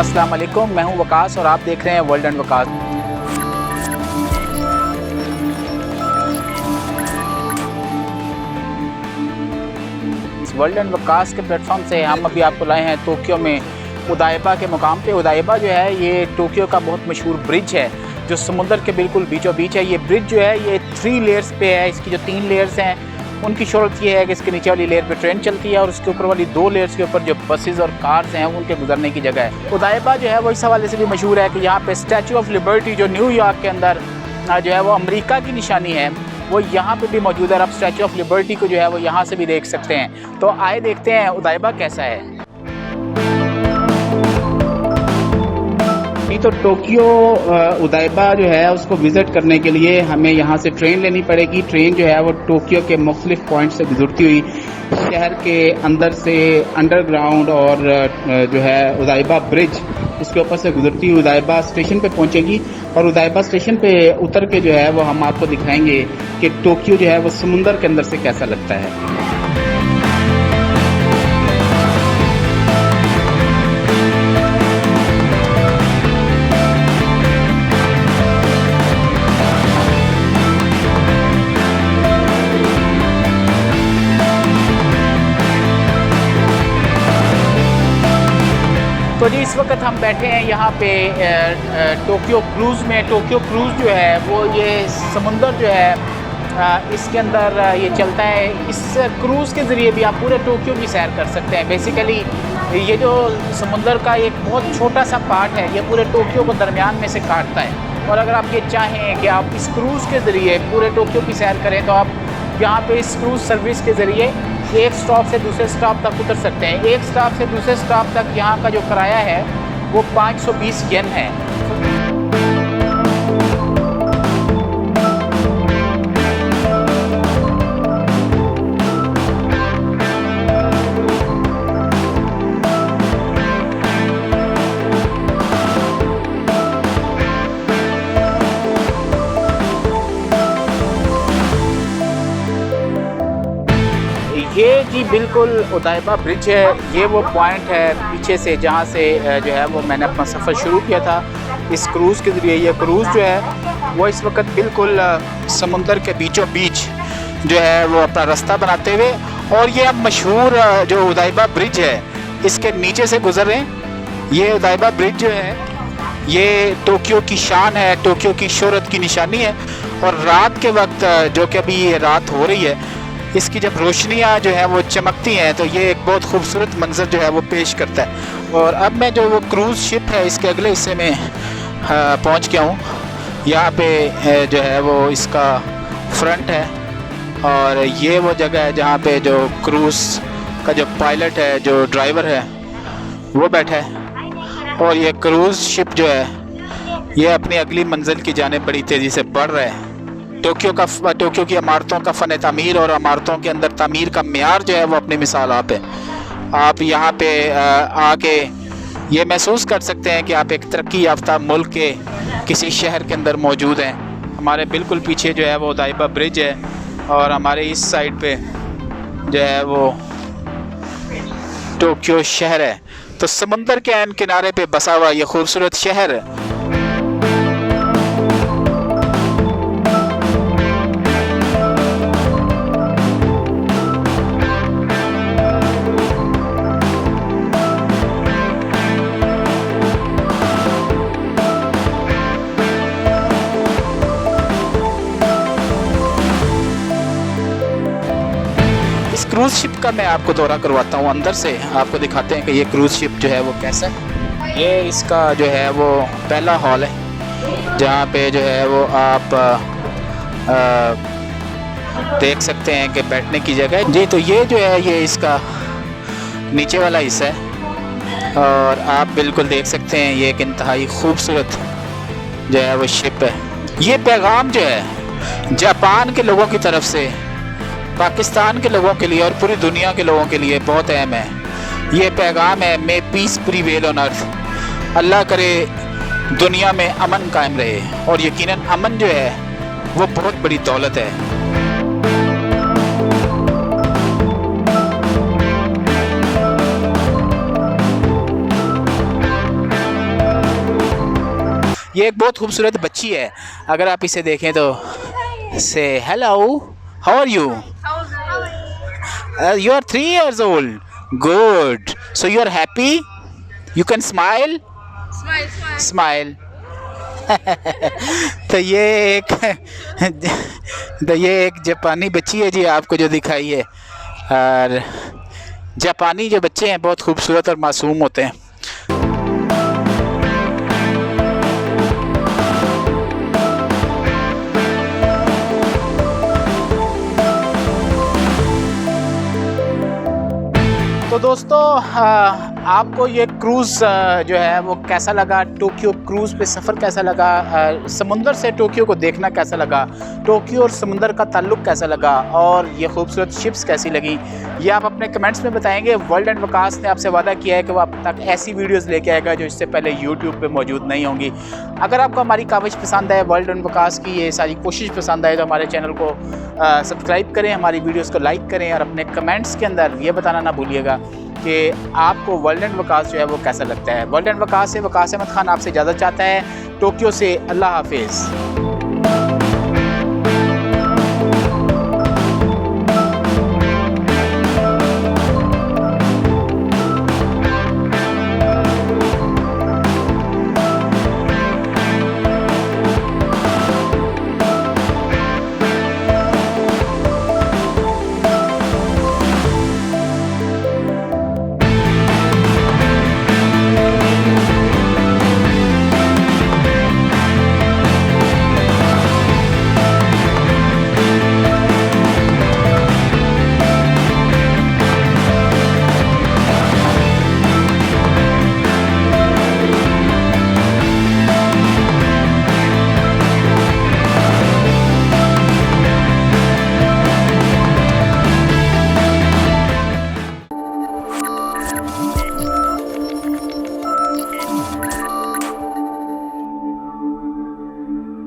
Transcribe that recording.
अस्सलाम वालेकुम, मैं हूं वकास और आप देख रहे हैं world and Waqas. World and Waqas के प्लेटफॉर्म से हम अभी आपको लाए हैं टोक्यो में उदाइबा के मुकाम पे। उदाइबा जो है ये टोक्यो का बहुत मशहूर ब्रिज है जो समुद्र के बिल्कुल बीचों बीच है। ये ब्रिज जो है ये 3 लेयर्स पे है। इसकी जो 3 लेयर्स हैं उनकी शोहरत ये है कि इसके नीचे वाली लेयर पे ट्रेन चलती है और उसके ऊपर वाली 2 लेयर्स के ऊपर जो बसेस और कार्स हैं उनके गुजरने की जगह है। उदाइबा जो है वो इस हवाले से भी मशहूर है कि यहाँ पे स्टैचू ऑफ लिबर्टी जो न्यूयॉर्क के अंदर जो है वो अमेरिका की निशानी है, वो यहाँ पे भी मौजूद है और आप स्टैचू ऑफ लिबर्टी को जो है वो यहाँ से भी देख सकते हैं। तो आए देखते हैं उदाइबा कैसा है। तो टोक्यो उदाइबा जो है उसको विज़िट करने के लिए हमें यहाँ से ट्रेन लेनी पड़ेगी। ट्रेन जो है वो टोक्यो के मुख्तलिफ पॉइंट से गुजरती हुई शहर के अंदर से अंडरग्राउंड और जो है उदाइबा ब्रिज उसके ऊपर से गुजरती हुई उदाइबा स्टेशन पे पहुंचेगी और उदाइबा स्टेशन पे उतर के जो है वो हम आपको दिखाएंगे कि टोक्यो जो है वो समुंदर के अंदर से कैसा लगता है। तो जी इस वक्त हम बैठे हैं यहाँ पे टोक्यो क्रूज़ में। टोक्यो क्रूज़ जो है वो ये समुंदर जो है इसके अंदर ये चलता है। इस क्रूज़ के ज़रिए भी आप पूरे टोक्यो की सैर कर सकते हैं। बेसिकली ये जो समुंदर का एक बहुत छोटा सा पार्ट है ये पूरे टोक्यो को दरमियान में से काटता है और अगर आप ये चाहें कि आप इस क्रूज़ के ज़रिए पूरे टोक्यो की सैर करें तो आप यहाँ पे इस क्रूज़ सर्विस के ज़रिए एक स्टॉप से दूसरे स्टॉप तक उतर सकते हैं। एक स्टॉप से दूसरे स्टॉप तक यहाँ का जो किराया है वो 520 येन है। ये जी बिल्कुल उदाइबा ब्रिज है। ये वो पॉइंट है पीछे से जहाँ से जो है वो मैंने अपना सफ़र शुरू किया था इस क्रूज़ के ज़रिए। ये क्रूज़ जो है वो इस वक्त बिल्कुल समुंदर के बीचों बीच जो है वो अपना रास्ता बनाते हुए और ये अब मशहूर जो उदाइबा ब्रिज है इसके नीचे से गुज़र रहे हैं। ये उदाइबा ब्रिज जो है ये टोक्यो की शान है, टोक्यो की शोहरत की निशानी है और रात के वक्त जो कि अभी ये रात हो रही है इसकी जब रोशनियाँ जो है वो चमकती हैं तो ये एक बहुत खूबसूरत मंजर जो है वो पेश करता है। और अब मैं जो वो क्रूज़ शिप है इसके अगले हिस्से में पहुंच गया हूँ। यहाँ पे जो है वो इसका फ्रंट है और ये वो जगह है जहाँ पे जो क्रूज़ का जो पायलट है जो ड्राइवर है वो बैठा है और ये क्रूज़ शिप जो है ये अपनी अगली मंजिल की जानिब बड़ी तेज़ी से बढ़ रहा है। टोक्यो की इमारतों का फ़न तामीर और इमारतों के अंदर तामीर का मेयार जो है वो अपनी मिसाल आप है। आप यहाँ पे आके ये महसूस कर सकते हैं कि आप एक तरक्की याफ्ता मुल्क के किसी शहर के अंदर मौजूद हैं। हमारे बिल्कुल पीछे जो है वो उदाइबा ब्रिज है और हमारे इस साइड पे जो है वो टोक्यो शहर है। तो समंदर के ऐन किनारे पे बसा हुआ ये खूबसूरत शहर क्रूज़ शिप का मैं आपको दौरा करवाता हूँ अंदर से। आपको दिखाते हैं कि ये क्रूज़ शिप जो है वो कैसा है। ये इसका जो है वो पहला हॉल है जहाँ पे जो है वो आप देख सकते हैं कि बैठने की जगह है जी। तो ये जो है ये इसका नीचे वाला हिस्सा है और आप बिल्कुल देख सकते हैं ये एक इंतहाई खूबसूरत जो है वो शिप है। ये पैगाम जो है जापान के लोगों की तरफ से पाकिस्तान के लोगों के लिए और पूरी दुनिया के लोगों के लिए बहुत अहम है। ये पैगाम है may peace prevail on earth. Allah करे दुनिया में अमन कायम रहे और यकीनन अमन जो है वो बहुत बड़ी दौलत है। ये एक बहुत खूबसूरत बच्ची है, अगर आप इसे देखें तो। से hello, how are you? You are 3 years old. Good. So you are happy? You can smile? Smile. तो ये एक जापानी बच्ची है जी, आपको जो दिखाई है। और जापानी जो बच्चे हैं बहुत खूबसूरत और मासूम होते हैं। तो दोस्तों, आपको ये क्रूज़ जो है वो कैसा लगा? टोक्यो क्रूज़ पे सफ़र कैसा लगा? समुंदर से टोक्यो को देखना कैसा लगा? टोक्यो और समुंदर का ताल्लुक़ कैसा लगा? और ये खूबसूरत शिप्स कैसी लगी? ये आप अपने कमेंट्स में बताएंगे। वर्ल्ड एंड वकास ने आपसे वादा किया है कि वो आप तक ऐसी वीडियोज़ लेके आएगा जो इससे पहले यूट्यूब पर मौजूद नहीं होंगी। अगर आपको हमारी काविश पसंद आए, वर्ल्ड एंड वकास की ये सारी कोशिश पसंद आए, तो हमारे चैनल को सब्सक्राइब करें, हमारी वीडियोज़ को लाइक करें और अपने कमेंट्स के अंदर ये बताना ना भूलिएगा कि आपको वर्ल्ड एंड वकास जो है वो कैसा लगता है। वर्ल्ड एंड वकास से वकास अहमद खान आपसे इजाज़त चाहता है। टोक्यो से अल्लाह हाफिज़।